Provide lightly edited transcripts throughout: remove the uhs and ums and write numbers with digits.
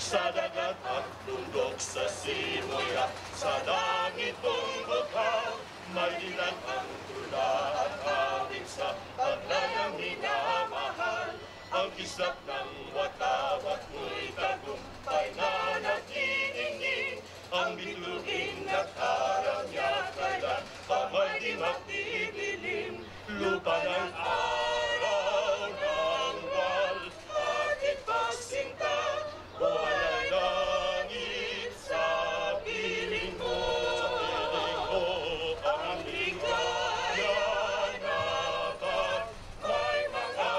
Sa dagat at bundok, sa simoy at sa langit mong bukal, malilan ang tula at hangin sa paglayang minamahal. Ang kislap ng watawat mo'y tagumpay na nagdidingding, ang bituin at harang niya kailan pa may di magdidilim. Lupa ng araw ng wal at ipagsinta, walay langit sa piling mo, ang ligaya nakat, may mga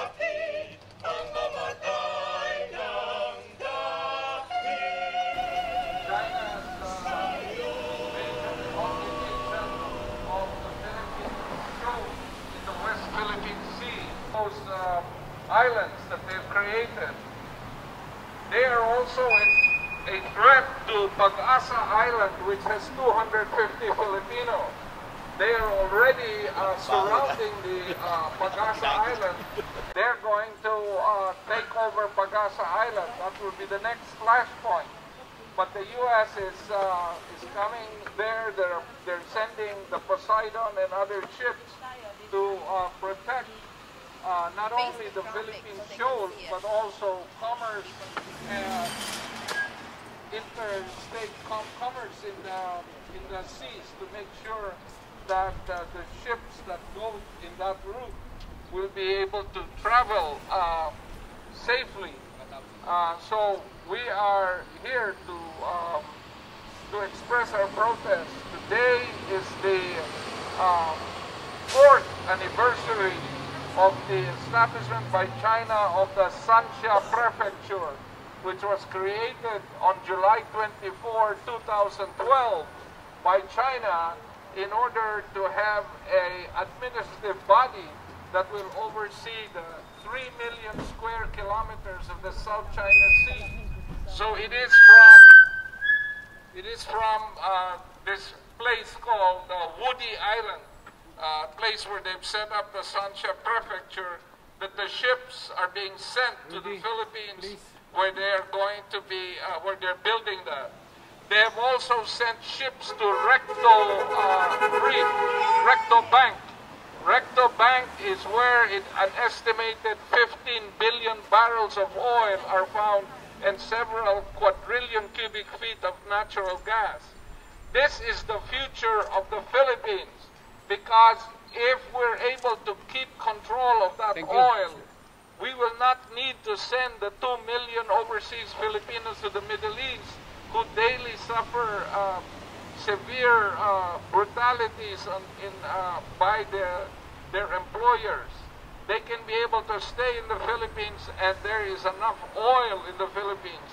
api, ang mamatay ng dahil. China's of the Philippines shows in the West Philippine Sea, those islands that they've created. They are also a threat to Pag-asa Island, which has 250 Filipinos. They are already surrounding the Pag-asa Island. They're going to take over Pag-asa Island. That will be the next flashpoint. But the U.S. is coming there. They're sending the Poseidon and other ships to protect not only the Philippine shoals, but also commerce and interstate commerce in the seas, to make sure that the ships that go in that route will be able to travel safely. So we are here to express our protest. Today is the 4th anniversary of the establishment by China of the Sanxia Prefecture, which was created on July 24, 2012 by China in order to have an administrative body that will oversee the 3 million square kilometers of the South China Sea. So it is from this place called Woody Island, place where they've set up the Sanxia Prefecture, that the ships are being sent to the Philippines, where they are going to be, where they're building that. They have also sent ships to Recto Bank. Recto Bank is where an estimated 15 billion barrels of oil are found and several quadrillion cubic feet of natural gas. This is the future of the Philippines, because if we're able to keep control of that oil, we will not need to send the 2 million overseas Filipinos to the Middle East, who daily suffer severe brutalities by their employers. They can be able to stay in the Philippines, and there is enough oil in the Philippines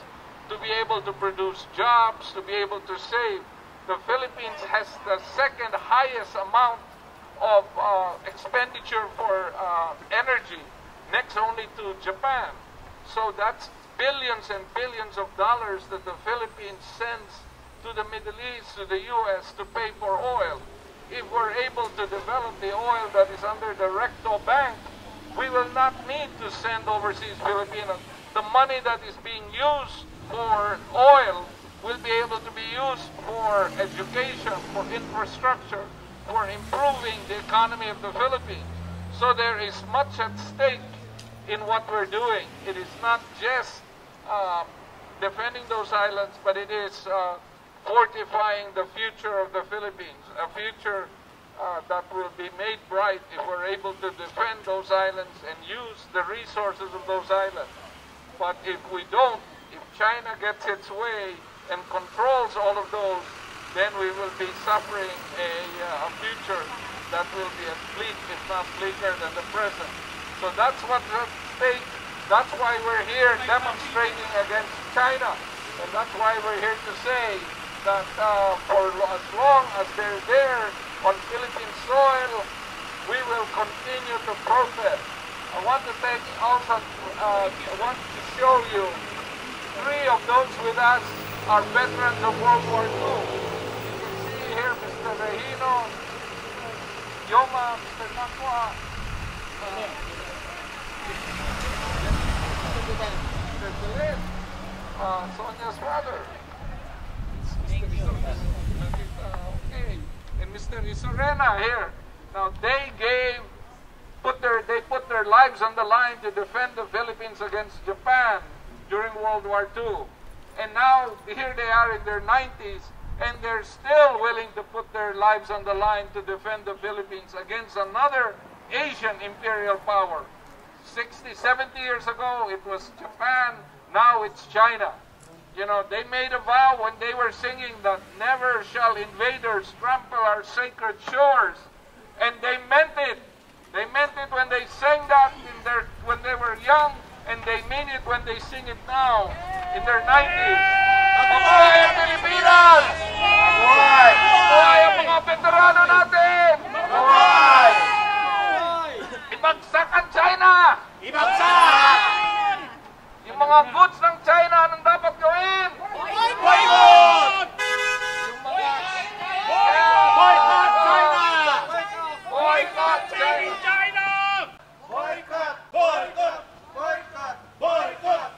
to be able to produce jobs, to be able to save. The Philippines has the second highest amount of expenditure for energy, next only to Japan. So that's billions and billions of dollars that the Philippines sends to the Middle East, to the U.S. to pay for oil. If we're able to develop the oil that is under the Recto Bank, we will not need to send overseas Filipinos. The money that is being used for oil will be able to be used for education, for infrastructure, for improving the economy of the Philippines. So there is much at stake in what we're doing. It is not just defending those islands, but it is fortifying the future of the Philippines, a future that will be made bright if we're able to defend those islands and use the resources of those islands. But if we don't, if China gets its way and controls all of those, then we will be suffering a future that will be as bleak, if not bleaker, than the present. So that's what's at stake. That's why we're here demonstrating against China. And that's why we're here to say that for as long as they're there on Philippine soil, we will continue to protest. I want to take also, I want to show you 3 of those with us are veterans of World War II. You can see here Mr. Regino, Yoma, Mr. Nakwa, Mr. Delit, Sonia's father. Okay. And Mr. Isurena here. Now they put their lives on the line to defend the Philippines against Japan during World War II. And now here they are in their 90s and they're still willing to put their lives on the line to defend the Philippines against another Asian imperial power. 60, 70 years ago it was Japan, now it's China. You know, they made a vow when they were singing that never shall invaders trample our sacred shores. And they meant it. They meant it when they sang that when they were young, and they mean it when they sing it now, in their 90s. Mabuhay ang Pilipinas! Mabuhay! Mabuhay ang mga veterano natin! Mabuhay! Ibagsak ang China! Ibagsak! Yung mga goods ng China, anong dapat gawin? Boycott! Yung mga... Boycott China! Boycott China! Boycott! Boycott! Boycott! Boycott!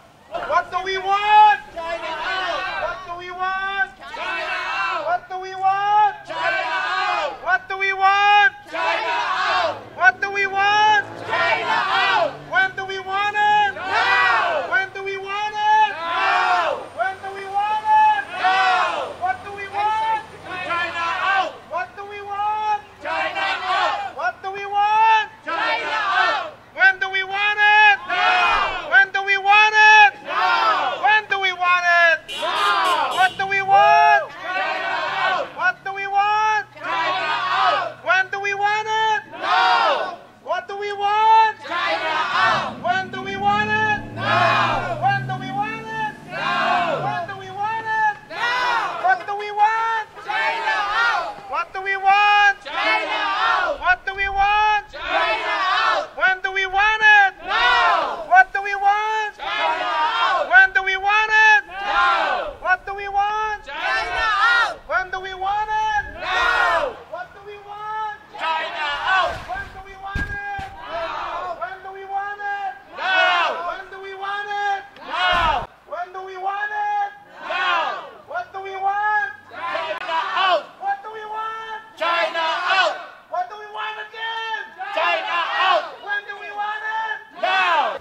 What do we want? China out! What do we want? China out! What do we want? China out! What do we want? China out! What do we want? China out! When do we want it? Now! When do we want it? Now! When do we want it? Now! What do we want? China out! What do we want? China out! What do we want? China out! When do we want it? Now! When do we want it? Now! When do we want it? Now! What do we want? China out! What do we want? China out! When do we want it? Now! What do we want? China out! When do we want it? Now! When do we want it? Now! When do we want it? Now! What do we want? China out! What do we want? China out! What do we want? China out! When do we want it? Now! What do we want? China out! When do we want it? Now! What do we want? China out! When do we want it? Now! What do we want? China out! When do we want it? Now! When do we want it? Now! When do we want it? Now! When do we want it? Now! What do we want? China out! What do we want? China out! What do we want again? China out! When do we want it? Now!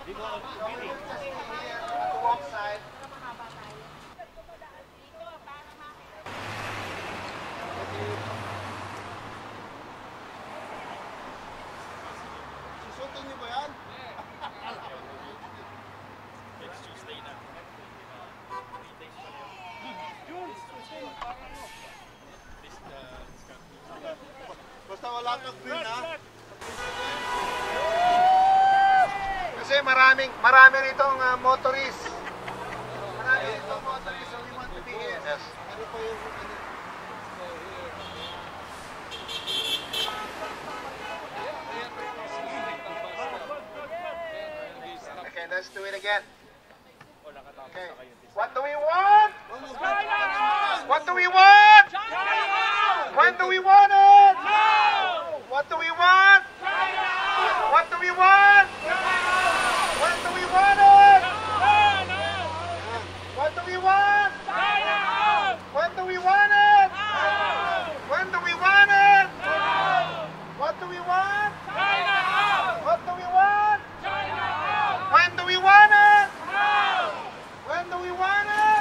Susutin niyo ba yan? Basta wala kang green ha? Kasi marami nitong motorist. Marami nitong motorist, so we want to be here. Yes. Ano po yung... Okay, let's do it again. Okay. What do we want? What do we want? When do we want it? What do we want? What do we want? When do we want it? What do we want? When do we want it? When do we want it? What do we want? What do we want? When do we want it? When do we want it?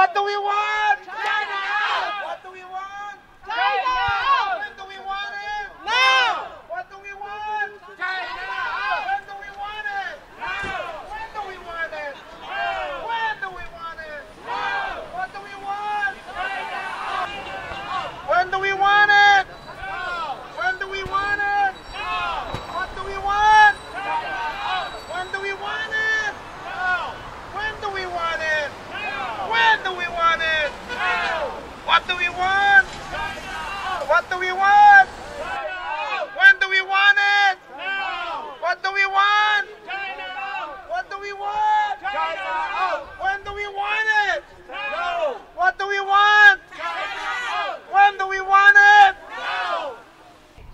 What do we want? China out! What do we want? China out! When do we want it? Now! What do we want? China out! When do we want it? Now! When do we want it? Now! When do we want it? Now! What do we want? China out! When do we want it? Now! When do we want it? Now! What do we want? China out! When do we want it? Now! When do we want it? Now! When do we want it? Now! What do we want? China out! What do we want? China out! When do we want it? Now! What do we want? China out! What do we want? China out! When do we want it? Now! What do we want? China out! When do we want it? Now!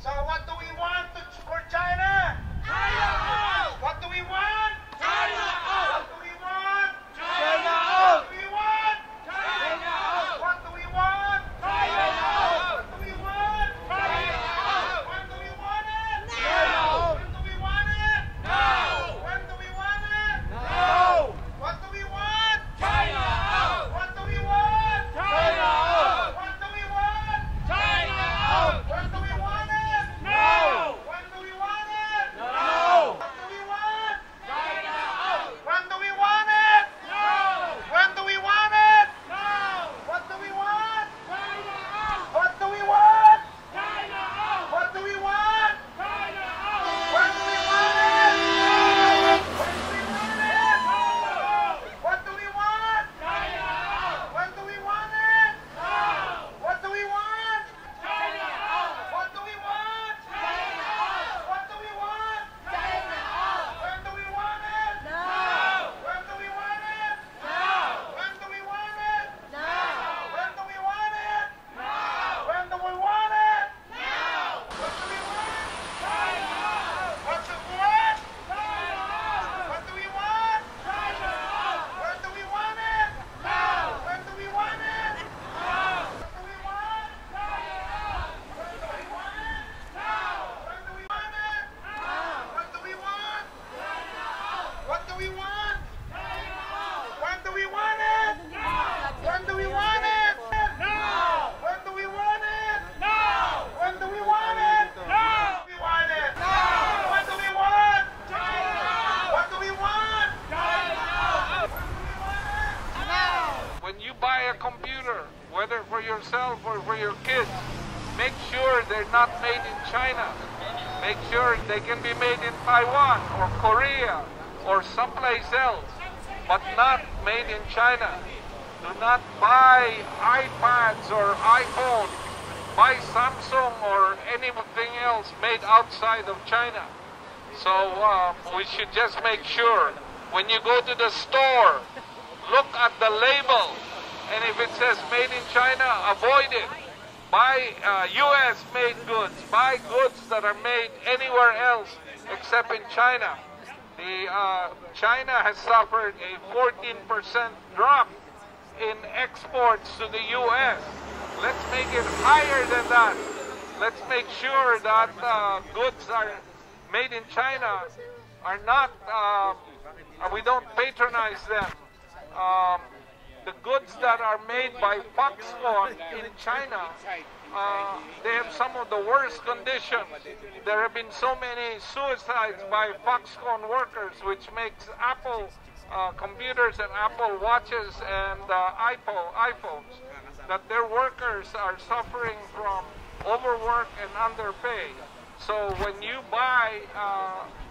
So what do we want for China? China out! What do we want? China out! What do we want? China out! What do we want? China out! What do we want? China out! What do we want? China out! When do we want it? Now! When do we want it? Now! When do we want it? Now! What do we want? China out! What do we want? China out! What do we want? China out! When do we want it? Now! When do we want it? Now! What do we want? China out! When do we want it? Now! When do we want it? Now! What do we want? China out! What do we want? China out! What do we want? China out! When do we want it? Now! When do we want it? Now! What do we want? China out! When do we want it? Now! What do we want? China out! What do we want? China out! What do we want? China out! When do we want it? Now! When do we want it? Now! When do we want it? Now! When do we want it? Now! When do we want it? Now! What do we want? China out! What do we want? China out! What do we want? China out! When do we want it? Now! When do we want it? Now! What do we want? China out! When do we want it? Now! When do we want it? Now! What do we want? China out! What do we want? China out! When do we want it? Now! When do we want it? Now! When do we want it? Now! When do we want it? Now! We want it. Now! What do we want? China out! What do we want? China out! When do we want it? Now! When you buy a computer, whether for yourself or for your kids, make sure they're not made in China. Make sure they can be made in Taiwan or Korea or someplace else, but not made in China. Do not buy iPads or iPhones. Buy Samsung or anything else made outside of China. So we should just make sure when you go to the store, look at the label, and if it says made in China, avoid it. Buy U.S. made goods. Buy goods that are made anywhere else except in China. China has suffered a 14% drop in exports to the U.S. Let's make it higher than that. Let's make sure that goods are made in China are not, we don't patronize them. The goods that are made by Foxconn in China, they have some of the worst conditions. There have been so many suicides by Foxconn workers, which makes Apple computers and Apple watches and iPhones, that their workers are suffering from overwork and underpay. So when you buy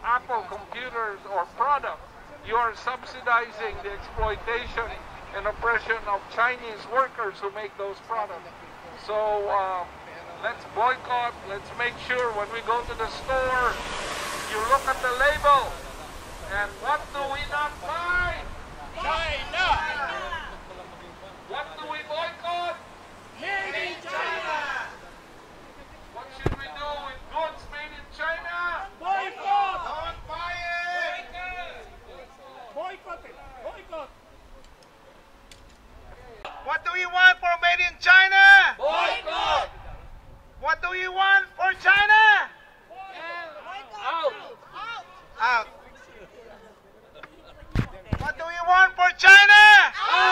Apple computers or products, you are subsidizing the exploitation and oppression of Chinese workers who make those products. So let's boycott. Let's make sure when we go to the store, you look at the label. And what do we not buy? China! What do we boycott? Made in China! What should we do with goods made in China? Boycott! Don't buy it! Boycott it! Boycott! What do we want for made in China? Boycott! What do we want for China? Out! Out. What do we want for China? Out!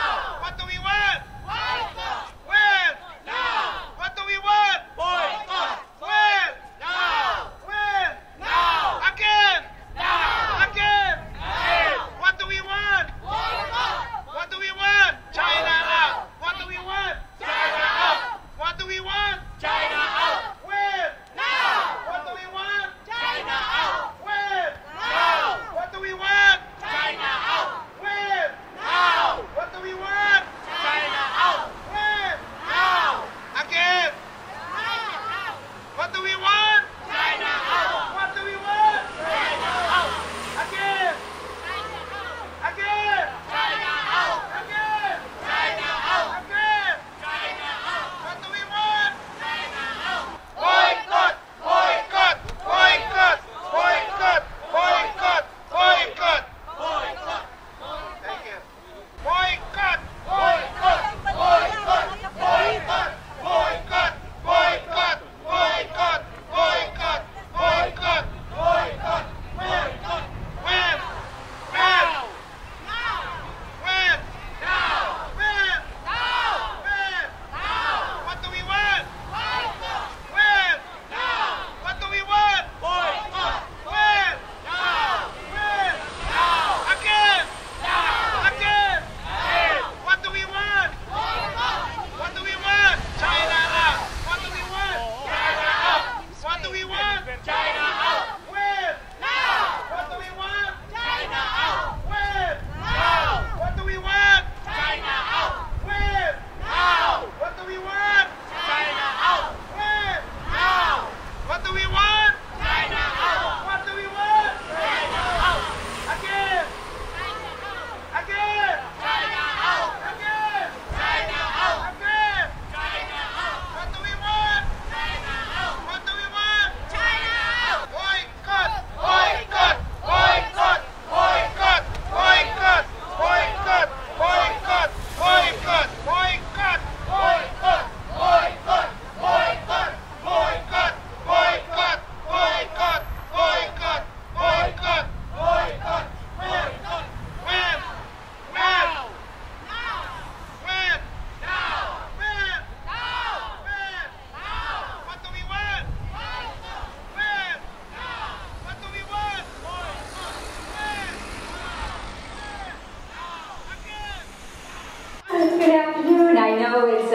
afternoon. I know it's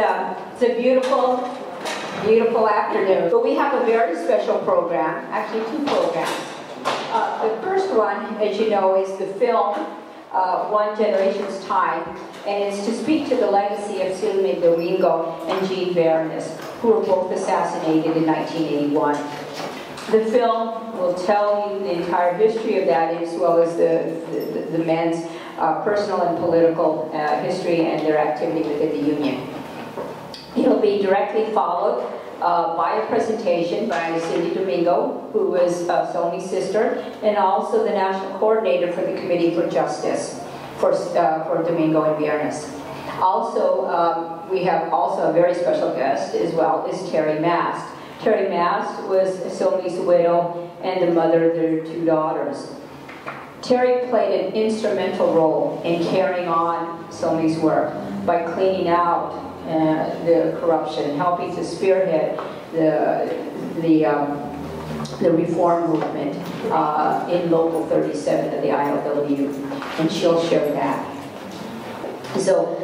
a beautiful, beautiful afternoon. But we have a very special program, actually 2 programs. The first one, as you know, is the film, One Generation's Time, and it's to speak to the legacy of Silvio Domingo and Jean Berenice, who were both assassinated in 1981. The film will tell you the entire history of that, as well as the men's personal and political history and their activity within the Union. It'll be directly followed by a presentation by Cindy Domingo, who was Somi's sister, and also the national coordinator for the Committee for Justice for Domingo and Berenice. Also, we have also a very special guest as well, is Terry Mast. Terry Mast was Somi's widow and the mother of their 2 daughters. Terry played an instrumental role in carrying on Somi's work by cleaning out the corruption, helping to spearhead the reform movement in Local 37 of the ILW, and she'll share that. So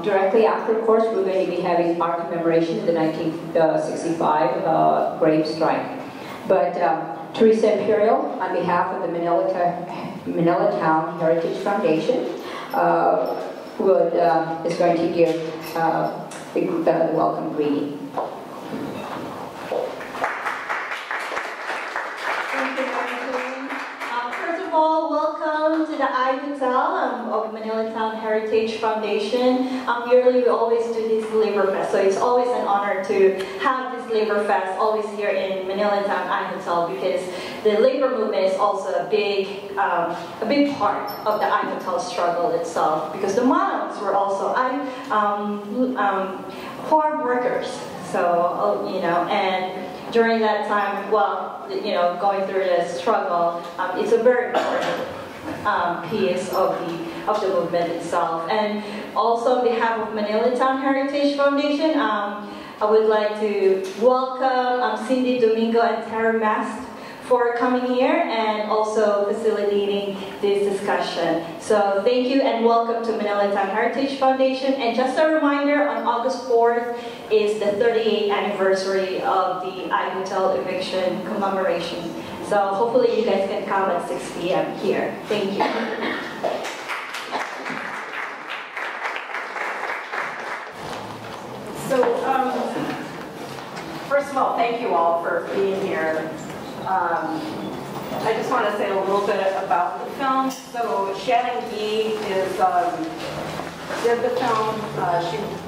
directly after, of course, we're going to be having our commemoration of the 1965 grave strike. But Teresa Imperial, on behalf of the Manila Town Heritage Foundation, is going to give the welcome greeting. First of all, welcome to the iHotel of Manila Town Heritage Foundation. Yearly, we always do this Labor Fest, so it's always an honor to have this Labor Fest always here in Manila Town iHotel, because the labor movement is also a big part of the iHotel struggle itself, because the Manongs were also farm workers. So, you know, and during that time, well, you know, going through the struggle, it's a very important piece of the movement itself. And also on behalf of Manila Town Heritage Foundation, I would like to welcome Cindy Domingo and Terry Mast for coming here and also facilitating this discussion. So thank you and welcome to Manila Town Heritage Foundation. And just a reminder, on August 4th is the 38th anniversary of the iHotel eviction commemoration. So hopefully you guys can come at 6 p.m. here. Thank you. So, first of all, thank you all for being here. I just want to say a little bit about the film. So Shannon Gee did the film.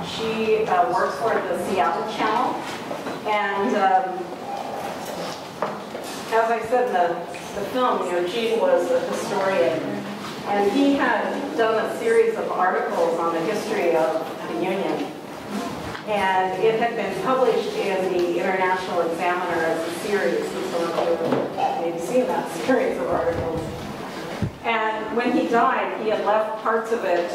She works for the Seattle Channel, and as I said in the film, you know, Gene was a historian, and he had done a series of articles on the history of the Union. And it had been published in the International Examiner as a series, and some of you have maybe seen that series of articles. And when he died, he had left parts of it,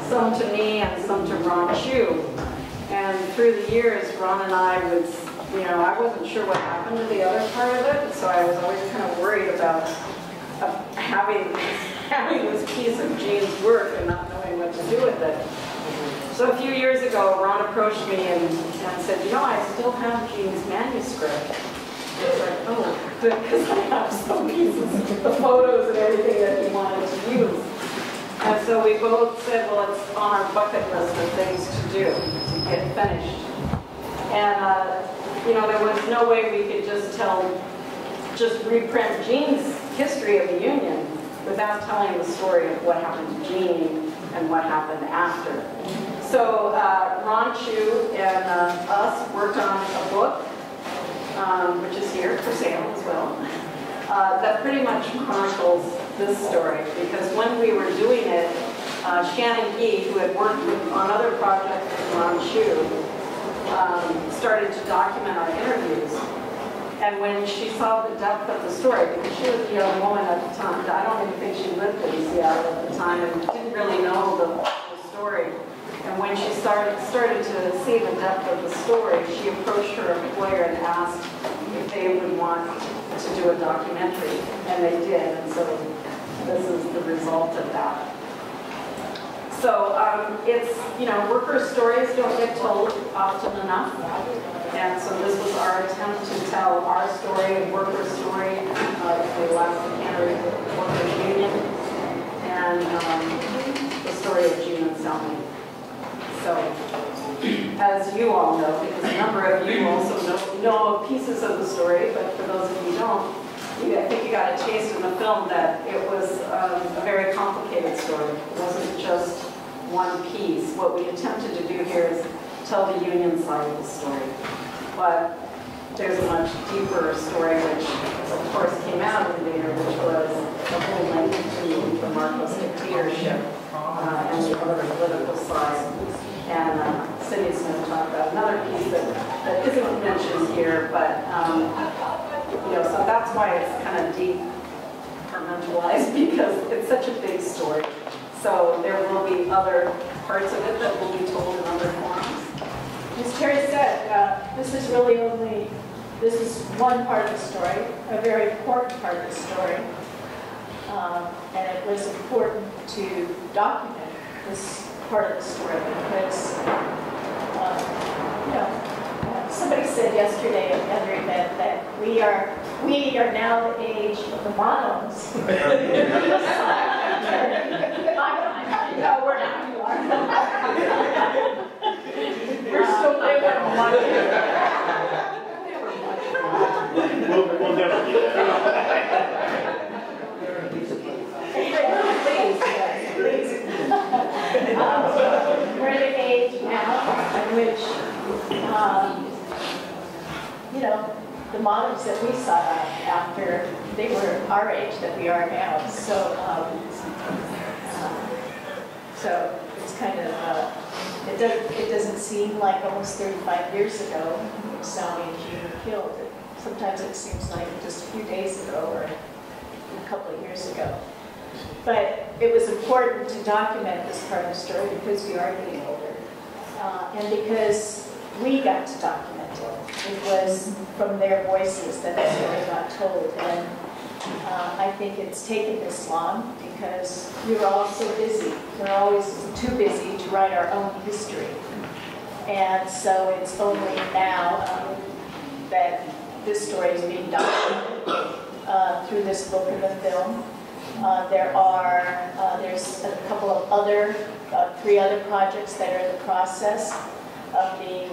some to me and some to Ron Chu. And through the years, Ron and I would, you know, I wasn't sure what happened to the other part of it, so I was always kind of worried about having this piece of Gene's work and not knowing what to do with it. So a few years ago, Ron approached me and said, you know, I still have Gene's manuscript. I was like, oh, good, because I have some pieces, the photos and everything that he wanted to use. And so we both said, well, it's on our bucket list of things to do, to get finished. And, you know, there was no way we could just reprint Gene's history of the Union without telling the story of what happened to Gene and what happened after. So Ron Chu and us worked on a book, which is here for sale as well, that pretty much chronicles this story. Because when we were doing it, Shannon Gee, who had worked on other projects with Ron Chu, started to document our interviews. And when she saw the depth of the story, because she was a young woman at the time, I don't even think she lived in Seattle at the time and didn't really know the story. And when she started to see the depth of the story, she approached her employer and asked if they would want to do a documentary. And they did, and so this is the result of that. So it's, you know, workers' stories don't get told often enough. And so this was our attempt to tell our story, workers' story, the Alaska Cannery Workers Union, and the story of Gene and Salmi. So, as you all know, because a number of you also know pieces of the story, but for those of you who don't, I think you got a taste in the film that it was a very complicated story. It wasn't just one piece. What we attempted to do here is tell the union side of the story. But there's a much deeper story which, of course, came out of the dinner, which was the whole link to the Marcos dictatorship and the other political side. And Cindy's going to talk about another piece that isn't mentioned here, but you know, so that's why it's kind of departmentalized, because it's such a big story. So there will be other parts of it that will be told in other forms. As Terry said, this is one part of the story, a very important part of the story. And it was important to document this part of the story because, you know, somebody said yesterday at another event that we are now the age of the monos. No, we're not. You are. We're still living on one. We'll never do that. Please. We're at an age now in which, you know, the models that we saw after, they were our age that we are now. So, so it's kind of, it doesn't seem like almost 35 years ago when Salmi and Gene were killed. Sometimes it seems like just a few days ago or a couple of years ago. But it was important to document this part of the story because we are getting older. And because we got to document it. It was from their voices that the story got told. And I think it's taken this long because we were all so busy. We're always too busy to write our own history. And so it's only now that this story is being documented through this book and the film. There's a couple of other, 3 other projects that are in the process of being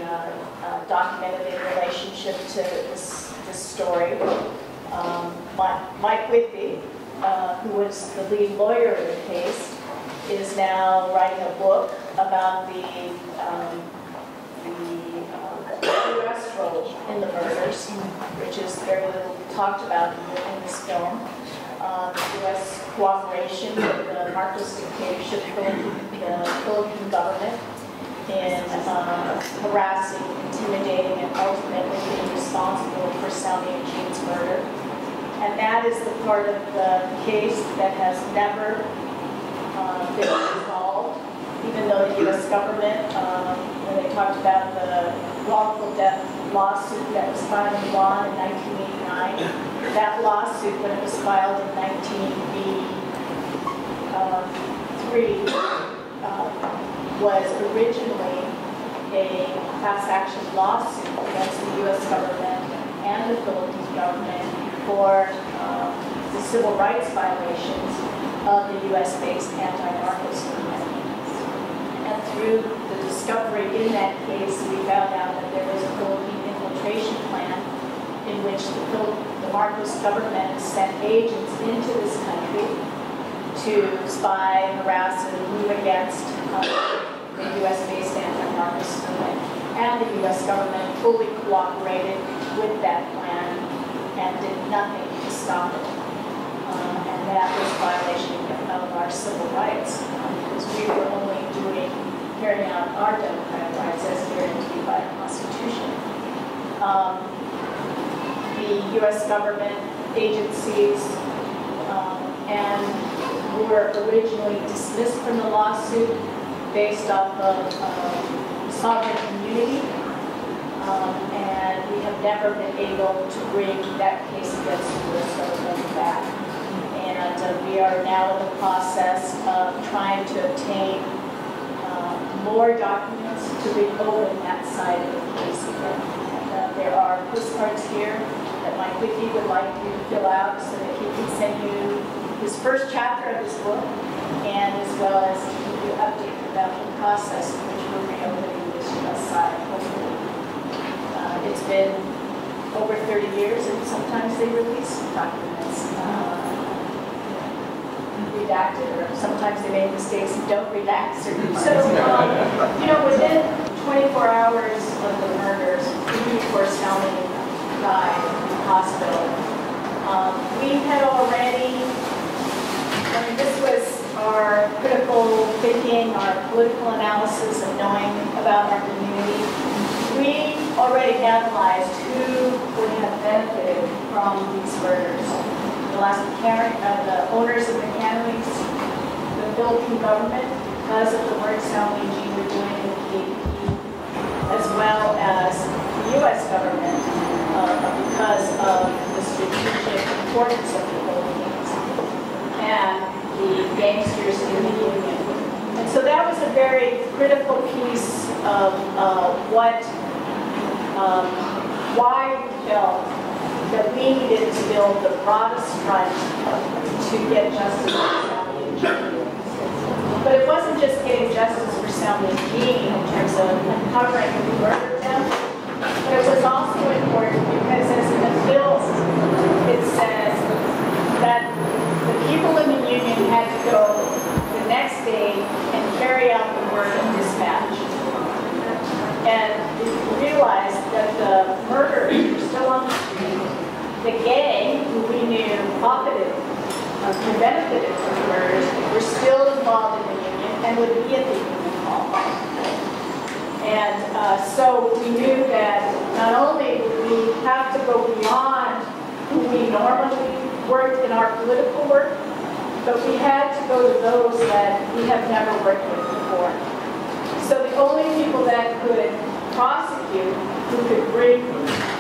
documented in relationship to this story. Mike Whitby, who was the lead lawyer in the case, is now writing a book about the U.S. role in the murders, which is very little talked about in this film. U.S. cooperation with the Marcos dictatorship, the Philippine government, in harassing, intimidating, and ultimately being responsible for Salmi and Gene's murder. And that is the part of the case that has never been resolved, even though the U.S. government, when they talked about the wrongful death lawsuit that was filed in Guam in 1989, that lawsuit, when it was filed in 1983, was originally a class action lawsuit against the U.S. government and the Philippine government for the civil rights violations of the U.S.-based anti-Marcos movement. And through the discovery in that case, we found out that there was a Philippine infiltration plan in which the Marcos government sent agents into this country to spy, harass, and move against the U.S.-based anti-Marcos movement. And the U.S. government fully cooperated with that plan and did nothing to stop it. And that was a violation of our civil rights, because we were only carrying out our democratic rights as guaranteed by the Constitution. The U.S. government agencies and were originally dismissed from the lawsuit based off of sovereign immunity, and we have never been able to bring that case against the U.S. government back. And we are now in the process of trying to obtain more documents to reopen that side of the case again. And, there are postcards here that Mike Wiki would like you to fill out so that he can send you his first chapter of his book, and as well as to give you an update about the process in which we're reopening this U.S. side, hopefully. It's been over 30 years, and sometimes they release documents redacted, or sometimes they make mistakes and don't redact certain parts. So, within 24 hours of the murders, before Salman died in the hospital, we had already, this was our critical thinking, our political analysis of knowing about our community. We already analyzed who would have benefited from these murders. The owners of the canneries, the Philippine government, because of the work Salman and Jean were doing in the KPP, as well as the U.S. government, because of the strategic importance of the Philippines and the gangsters in the Union. And so that was a very critical piece of why we felt that we needed to build the broadest front to get justice for Salman and Jean. But it wasn't just getting justice for Salman and Jean in terms of uncovering who murdered them, but it was also important because, as in the film, it says that the people in the Union had to go the next day and carry out the work of dispatch. And we realized that the murderers were still on the street. The gang, who we knew profited, who benefited from the murders, were still involved in the Union and would be at the Union Hall. And so we knew that not only would we have to go beyond who we normally worked in our political work, but we had to go to those that we have never worked with before. So the only people that could prosecute, who could bring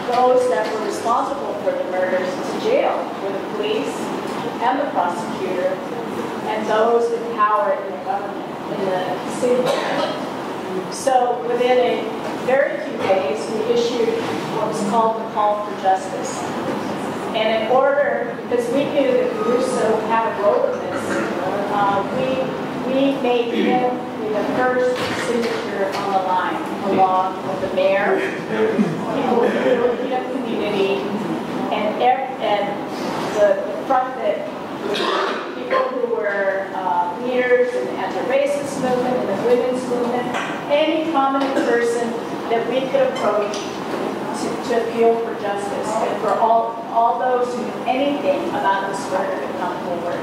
those that were responsible for the murders to jail were the police and the prosecutor and those with power in the government, in the city. So within a very few days, we issued what was called the Call for Justice. And in order, because we knew that Russo had a role in this, we made him the first signature on the line, along with the mayor, people in the Filipino community, and the front that people who were leaders in the anti-racist movement and the women's movement, any prominent person that we could approach to appeal for justice, and for all those who knew anything about this murder to come forward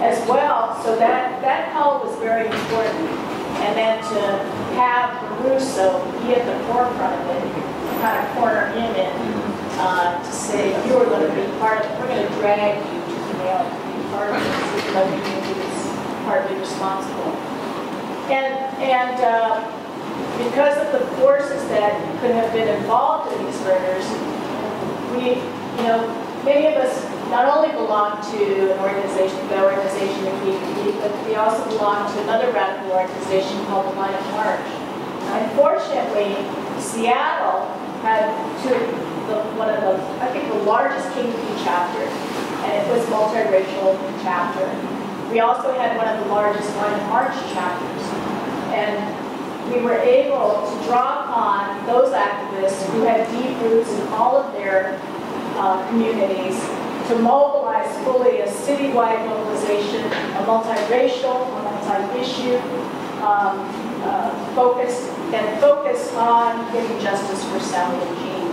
as well. So that call was very important. And then to have Russo be at the forefront of it, kind of corner him in, to say, you are going to be part of it, we're going to drag you to the nail to be part of this, even though he was partly responsible. And because of the forces that could have been involved in these murders, many of us not only belong to an organization, the organization of KPP, but we also belong to another radical organization called the Line of March. Unfortunately, Seattle had I think the largest KPP chapter, and it was multiracial chapter. We also had one of the largest Line of March chapters, and we were able to draw upon those activists who had deep roots in all of their communities to mobilize fully a citywide mobilization, a multiracial, a multi-issue, focus on getting justice for Salman and Jean.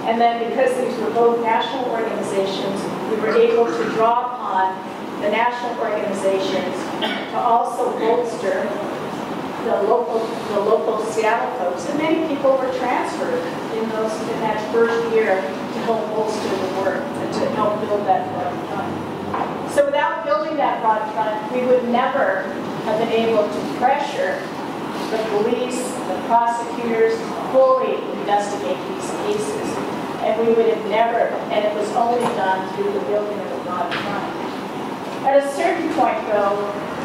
And then because these were both national organizations, we were able to draw upon the national organizations to also bolster the local Seattle folks. And many people were transferred in that first year to help bolster the work and to help build that broad front. So without building that broad front, we would never have been able to pressure the police, the prosecutors, to fully investigate these cases. And we would have never, and it was only done through the building of the broad front. At a certain point, though,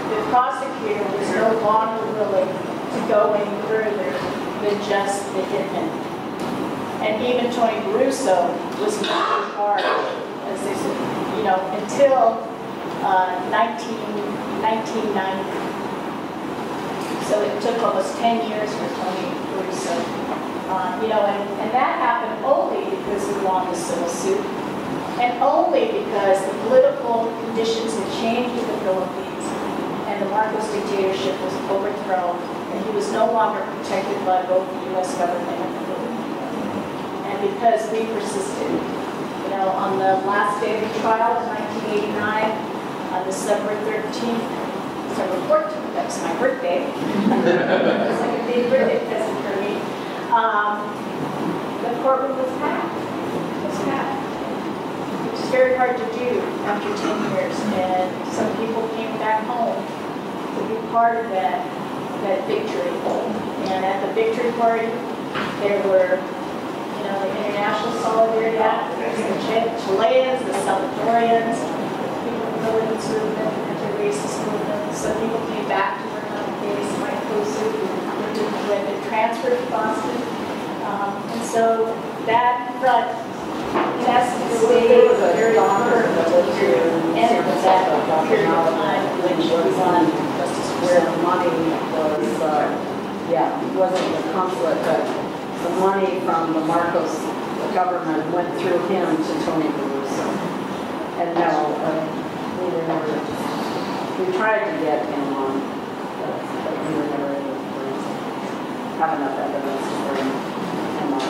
the prosecutor was no longer willing to go any further than just the hitman. And even Tony Barruso was not in charge, as they said, you know, until 1990. So it took almost 10 years for Tony Barruso. You know, and that happened only because he won the civil suit, and only because the political conditions had changed in the Philippines, and the Marcos dictatorship was overthrown, and he was no longer protected by both the U.S. government and the Philippine government. And because we persisted, you know, on the last day of the trial in 1989, on December 13th, December 14th, that's my birthday. It's like a big birthday present for me. The courtroom was packed. It was packed. Which is very hard to do after 10 years. And some people came back home to be part of that victory. And at the victory party, there were, you know, the International Solidarity activists, the Chileans, the Salvadorians, people from the women's movement, the anti-racist movement. Some people came back to work on the case, Mike Kosu, who had been transferred to Boston. And so that front, in essence, stayed very firm until the end of that period of time when she was on Justice where the money was, it wasn't the consulate, but the money from the Marcos government went through him to Tony Barruso. And no, we tried to get him on, but we were never able to have enough evidence to bring him on.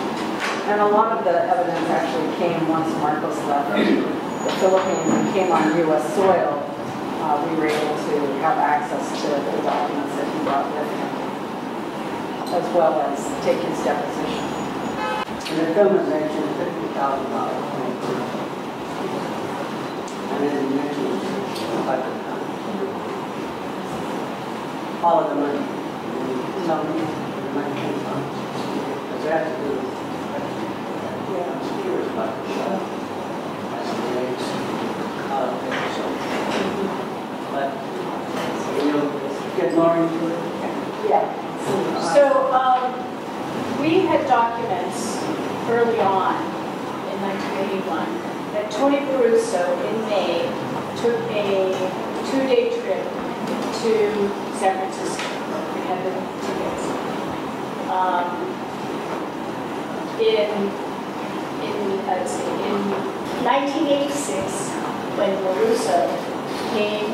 And a lot of the evidence actually came once Marcos left the Philippines and came on U.S. soil. We were able to have access to the documents that he brought with him, as well as take his deposition. And the film is actually $50,000. And then you mentioned all of the money. Some of the money came from. Because that has to do with steers like the shop. That's the rates. But, you know, get more into it. Yeah. So we had documents early on in 1981 that Tony Barruso in May took a 2-day trip to San Francisco. We had the tickets. In 1986, when Barruso came,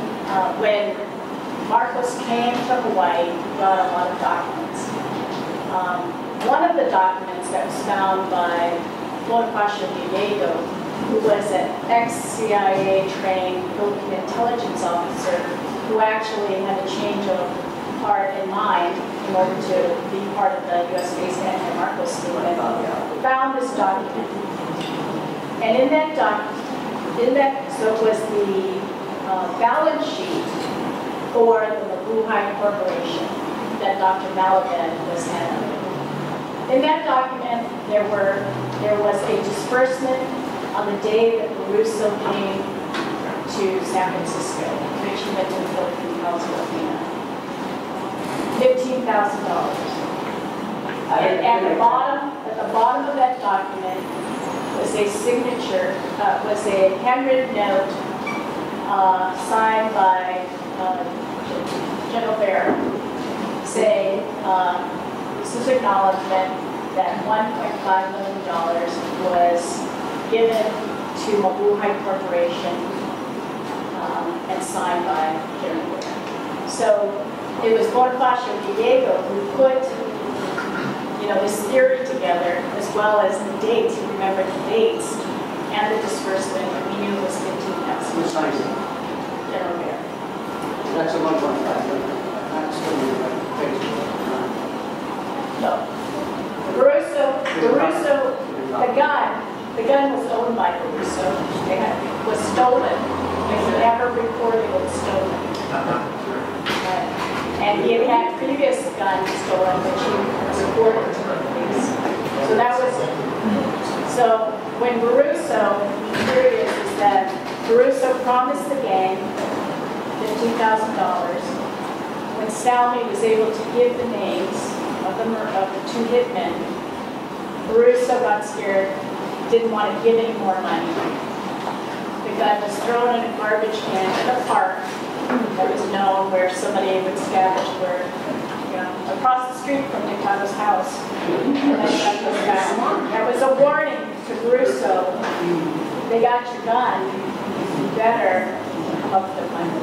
when Marcos came to Hawaii, he brought a lot of documents. One of the documents that was found by Bonifacio Diego, who was an ex-CIA trained Philippine intelligence officer who actually had a change of heart and mind in order to be part of the U.S.-based anti-Marcos movement, found this document. And in that document, so it was the balance sheet for the Mabuhay Corporation that Dr. Malaban was handling. In that document, there was a disbursement on the day that Barruso came to San Francisco, which he went to the Philippine Council of $15,000. And at the bottom of that document was a signature, was a handwritten note signed by General Barra, saying this is acknowledgement that $1.5 million was given to Mabuhay Corporation and signed by General Barra. So it was Bonifacio Diego who put, you know, this theory together, as well as the dates. He remembered the dates and the disbursement, and we knew it was $15,000. Who signs it? General Barra. That's a 1.5 million. That's still in the Facebook. No. Barruso, the gun was owned by Barruso. It was stolen. It was never reported it was stolen. And he had had previous guns stolen, which he reported to the police. So that was, so when Barruso, the theory is that Barruso promised the gang $15,000. when Salmi was able to give the names of the two hitmen, Caruso got scared, didn't want to give any more money. The gun was thrown in a garbage can in a park that was known where somebody would scavenge where, across the street from Nicado's house. And that gun was found. That was a warning to Caruso. They got your gun, you better up the money.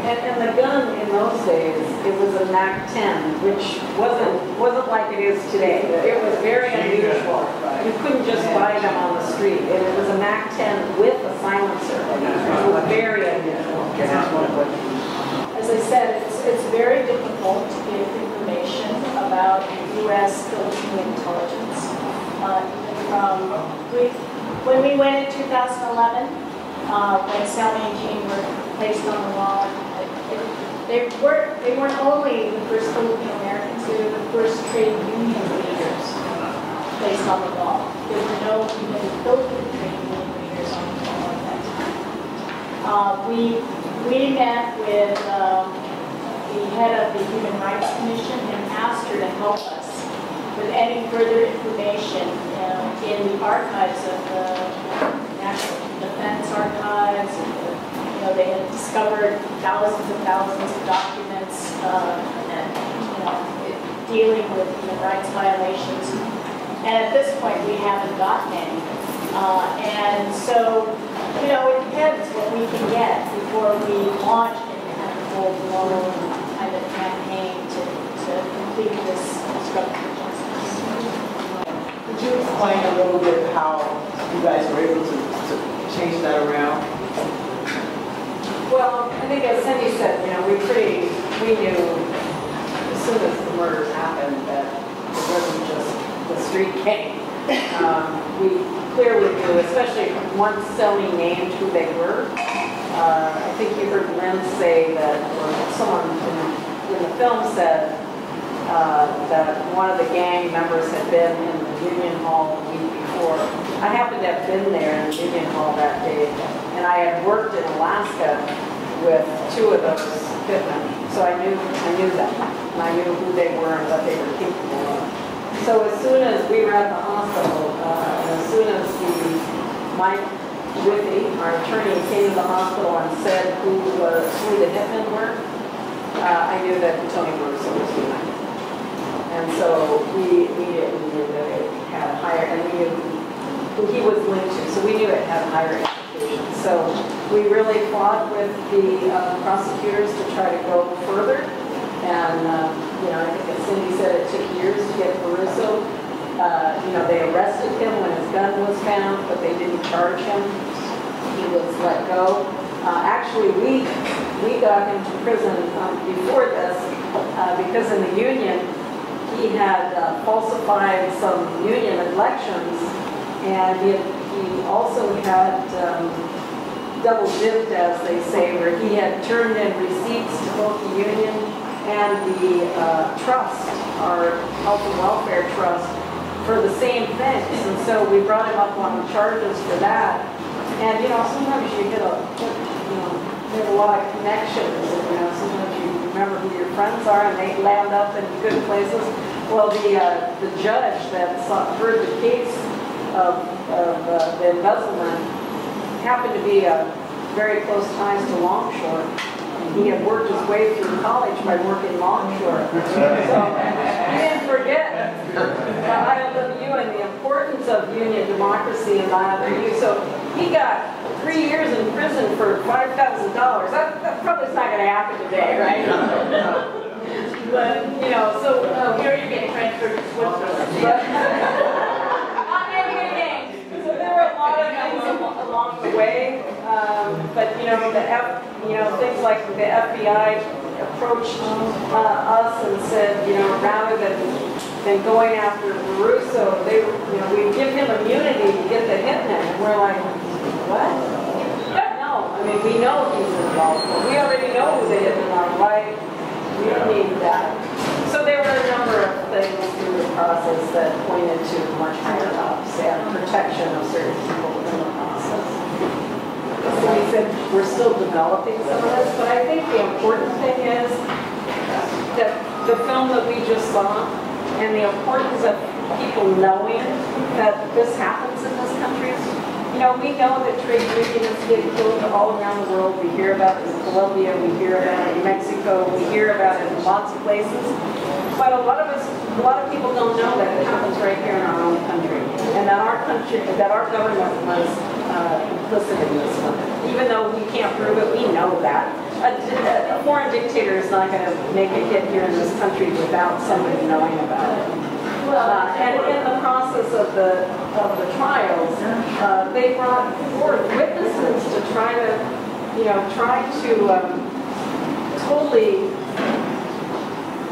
And the gun in those days, it was a MAC-10, which wasn't like it is today. It was very unusual. You couldn't just buy them on the street. It was a MAC-10 with a silencer. It was very unusual. As I said, it's very difficult to get information about U.S. Philippine intelligence. When we went in 2011, when Salmi and Jean were placed on the wall, they weren't only the first Filipino Americans, they were the first trade union leaders placed on the wall. There were no even Philippine trade union leaders on the wall at that time. We met with the head of the Human Rights Commission and asked her to help us with any further information in the archives of the National Defense Archives. They had discovered thousands and thousands of documents dealing with human rights violations. And at this point, we haven't gotten any. And so, it depends what we can get before we launch any kind of full-blown kind of campaign to complete this structural justice. Could you explain a little bit how you guys were able to change that around? Well, I think as Cindy said, we knew as soon as the murders happened that it wasn't just the street gang. We clearly knew, especially once Salmi named who they were. I think you heard Lynn say that, or someone in the film said that one of the gang members had been in the Union Hall the week before. I happened to have been there in the Union Hall that day, and I had worked in Alaska with two of those hitmen, so I knew them, and I knew who they were and what they were capable of. So as soon as we were at the hospital, and as soon as Mike Withy, our attorney, came to the hospital and said who the hitmen were, I knew that Tony Caruso was doing it. And so we knew that it had higher, and we knew who he was linked to, so we knew it had higher implications. So we really fought with the prosecutors to try to go further. And, I think as Cindy said, it took years to get Caruso. They arrested him when his gun was found, but they didn't charge him. He was let go. Actually, we got him to prison before this because in the Union, he had falsified some Union elections, and he also had double-dipped, as they say, where he had turned in receipts to both the Union and the trust, our health and welfare trust, for the same things. And so we brought him up on charges for that. And, sometimes you get a lot of connections, and, sometimes you remember who your friends are, and they land up in good places. Well, the judge that heard the case of the embezzlement happened to be very close ties to Longshore. He had worked his way through college by working Longshore. So he didn't forget the ILWU and the importance of union democracy in the ILWU. So he got 3 years in prison for $5,000. That probably is not going to happen today, right? But, so here you get transferred to Switzerland. So there were a lot of things along the way, but things like the FBI approached us and said, rather than going after Caruso, we'd give him immunity to get the hitman. And we're like, what? No, we know he's involved. We already know who the hitmen are, right? We don't need that. So there were a number of things through the process that pointed to much higher ups and protection of certain people in the process. So we said we're still developing some of this, but I think the important thing is that the film that we just saw and the importance of people knowing that this happens in this country. You know, we know that trade unionists get killed all around the world. We hear about it in Colombia, we hear about it in Mexico, we hear about it in lots of places. But a lot of people don't know that it happens right here in our own country, and that our government was complicit in this one. Even though we can't prove it, we know that. A foreign dictator is not going to make a hit here in this country without somebody knowing about it. And in the process of the trials, they brought forth witnesses to try to totally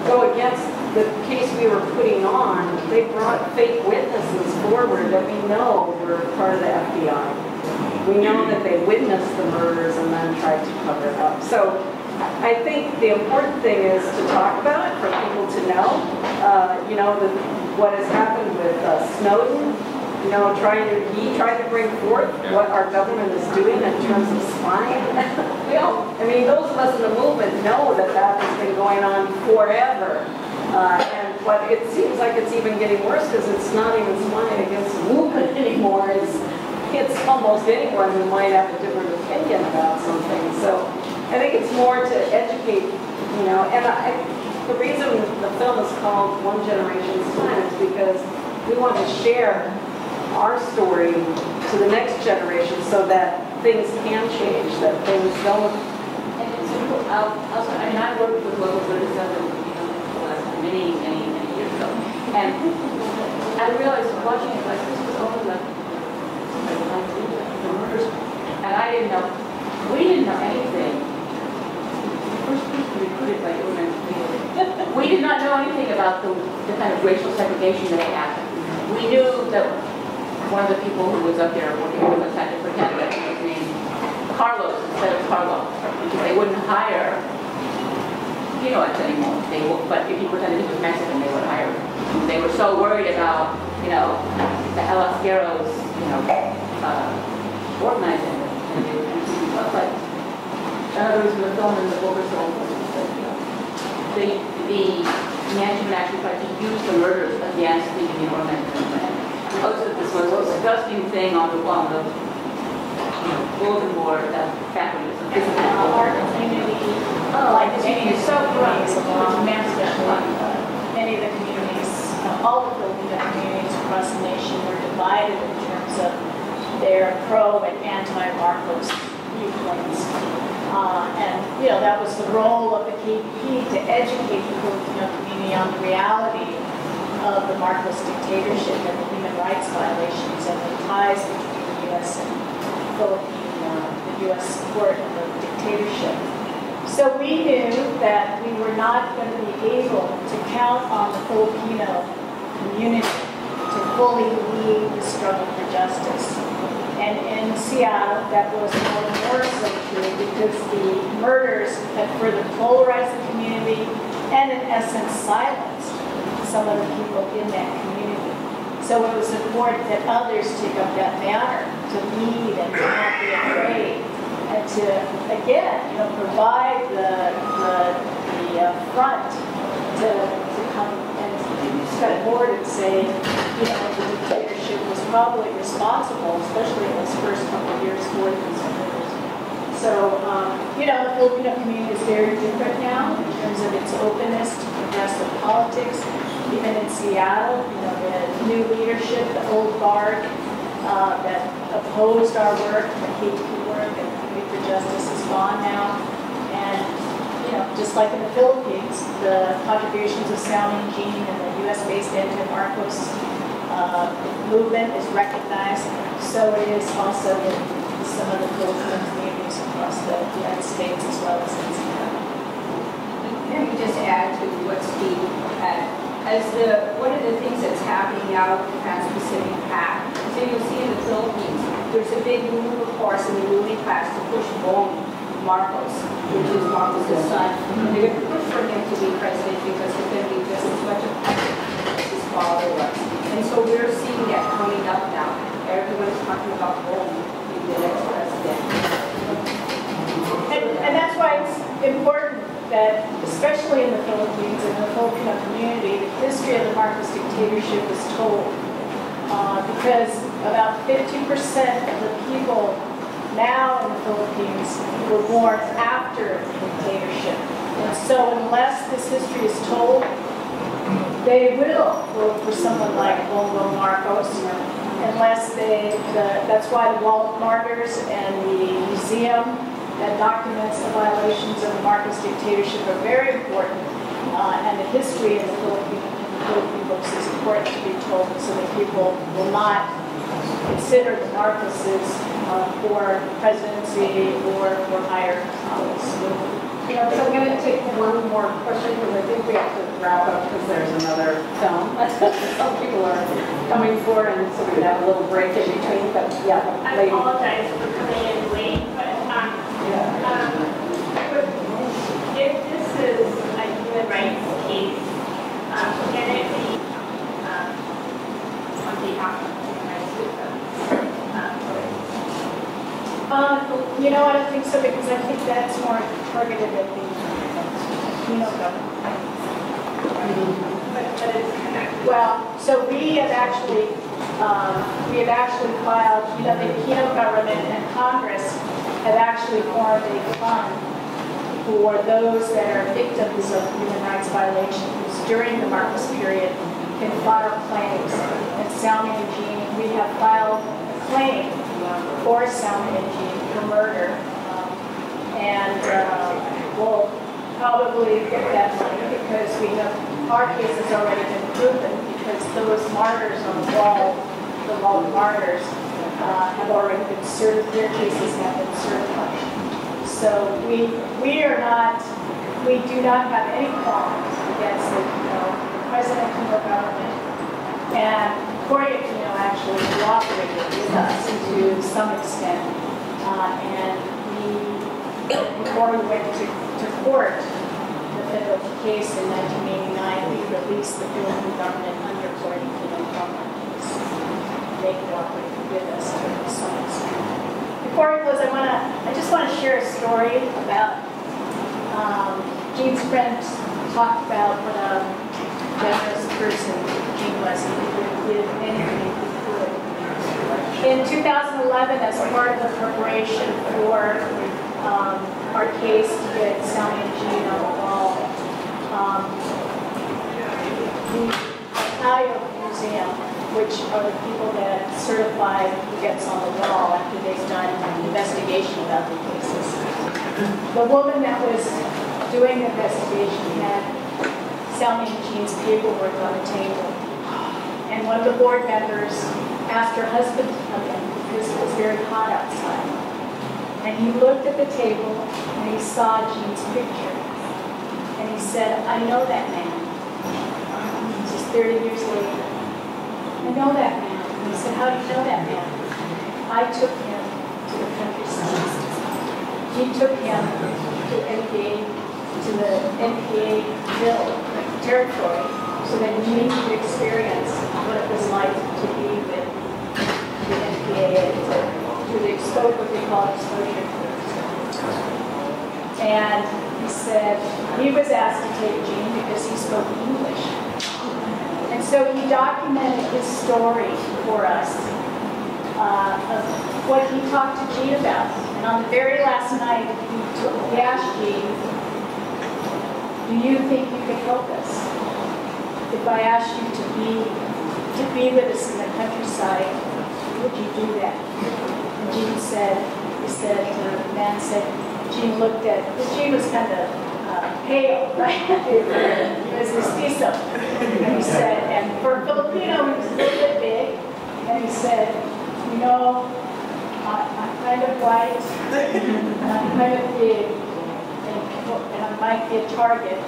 go against the case we were putting on. They brought fake witnesses forward that we know were part of the FBI. We know that they witnessed the murders and then tried to cover it up. So I think the important thing is to talk about it, for people to know. What has happened with Snowden. He tried to bring forth what our government is doing in terms of spying. Those of us in the movement know that has been going on forever. But it seems like it's even getting worse because it's not even spying against the movement anymore. It's almost anyone who might have a different opinion about something. So I think it's more to educate, the reason the film is called One Generation's Time is because we want to share our story to the next generation so that things can change, that things don't. And it's also, I worked with local 37 many years ago, and I realized watching it, like, this was only like the murders, and we didn't know anything. The first person recruited by women, we did not know anything about the kind of racial segregation that happened. We knew that one of the people who was up there working with us had to pretend that he was named Carlos instead of Carlo, because they wouldn't hire Pinoets anymore. But if you pretended he was Mexican, they would hire him. They were so worried about, the Alasqueros, organizing it. But there was in the film in the book or so, the management actually tried to use the murders against the union organization. Posted this most disgusting thing on the bulletin board that faculty was our community, like the community, so many of the communities, all of the Filipino communities across the nation were divided in terms of their pro and anti-Marcos viewpoints. That was the role of the KPP to educate the Filipino community on the reality of the Marcos dictatorship and the human rights violations and the ties between the U.S. and the U.S. support of the dictatorship. So we knew that we were not going to be able to count on the Filipino community to fully lead the struggle for justice. And in Seattle, that was more so true because the murders had further polarized the community and, in essence, silenced some of the people in that community. So it was important that others take up that manner to lead and to not be afraid and to, again, provide the front to come and step forward and say, the dictatorship was probably responsible, especially in those first couple of years for these murders. So, the Filipino community is very different now in terms of its openness to progressive politics. Even in Seattle, the new leadership, the old guard that opposed our work, the KPP work, and Committee for Justice is gone now. And, just like in the Philippines, the contributions of Sal Mingin and the U.S.-based anti-Marcos movement is recognized. So it is also in some of the Filipino communities across the United States as well as in Seattle. Let me just add to what Steve had. One of the things that's happening now with the Trans-Pacific Pact, so you'll see in the Philippines, there's a big move, of course, in the ruling class to push Bongbong Marcos, which is Marcos' son. They're going to push for him to be president because he's going to be just as much a president as his father was. And so we're seeing that coming up now. Everyone's talking about Bongbong being the next president. And that's why it's important that, especially especially in the Philippines and the Filipino community, the history of the Marcos dictatorship is told. Because about 50% of the people now in the Philippines were born after the dictatorship. And so unless this history is told, they will vote for someone like Bongbong Marcos, unless that's why the Wall of Martyrs and the museum that documents the violations of the Marcos dictatorship are very important, and the history of the Philippine books is important to be told so that people will not consider the Marcoses for presidency or for higher office. Yeah, so I'm going to take one more question because I think we have to wrap up because there's another film some people are coming for, and so we can have a little break in between. But yeah, I apologize for coming in late, but if this is a human rights case, can it be on behalf of human rights victims? You know, I don't think so, because I think that's more targeted at the penal government. But it's connected. Well, so we have actually filed, you know, the penal government and Congress have actually formed a fund for those that are victims of human rights violations during the Marcos period can file claims. And Salmi and Jean, we have filed a claim for Salmi and Jean for murder, and we'll probably get that money because our case has already been proven, because those martyrs on the Wall of Martyrs have already been certified, their cases have been certified. So we do not have any qualms against the President of the government, and Cory Aquino actually cooperated with us to some extent, and before we went to court, the federal case in 1989, we released the Philippine government under Cory Aquino government. They cooperated with us to some extent. Before I close, I just want to share a story about Jean's friend talked about what a generous person Jean was. He would give anything he could. In 2011, as part of the preparation for our case to get Salmi and Jean on the wall, the Ohio Museum, which are the people that certify who gets on the wall after they've done an investigation about the cases. The woman that was doing the investigation had Salmi and Jean's paperwork on the table. And one of the board members asked her husband to come in because it was very hot outside. And he looked at the table and he saw Jean's picture. And he said, "I know that man." This is 30 years later. "I know that man." And he said, "How do you know that man?" "I took him to the countryside. He took him to the NPA Hill territory so that Jean could experience what it was like to be with the NPA to the exposure, what they call exposure. And he said he was asked to take Jean because he spoke English. And so he documented his story for us of what he talked to Jean about. And on the very last night, he asked Jean, "Do you think you could help us if I asked you to be with us in the countryside? Would you do that?" And Jean said, the man said, Jean looked at, Jean was kind of pale, right? He was mestizo. And he said, and for a Filipino, he was a little bit big, and he said, "You know, I'm kind of white, and I'm kind of big, and I might be a target,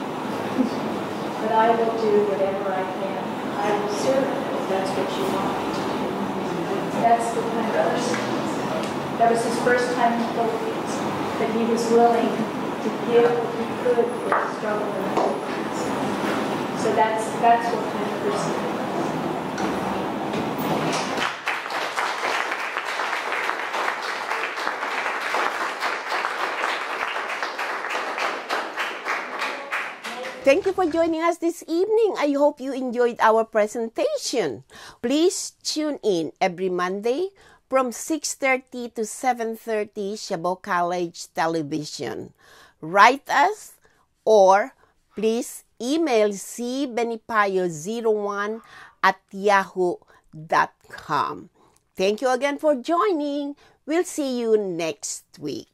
but I will do whatever I can. I will serve if that's what you want." That's the kind of person. That was his first time in the Philippines, that he was willing to give what he could for the struggle in the Philippines. So that's what kind of person he was. Thank you for joining us this evening. I hope you enjoyed our presentation. Please tune in every Monday from 6:30 to 7:30 Chabot College Television. Write us or please email cbenipayo01@yahoo.com. Thank you again for joining. We'll see you next week.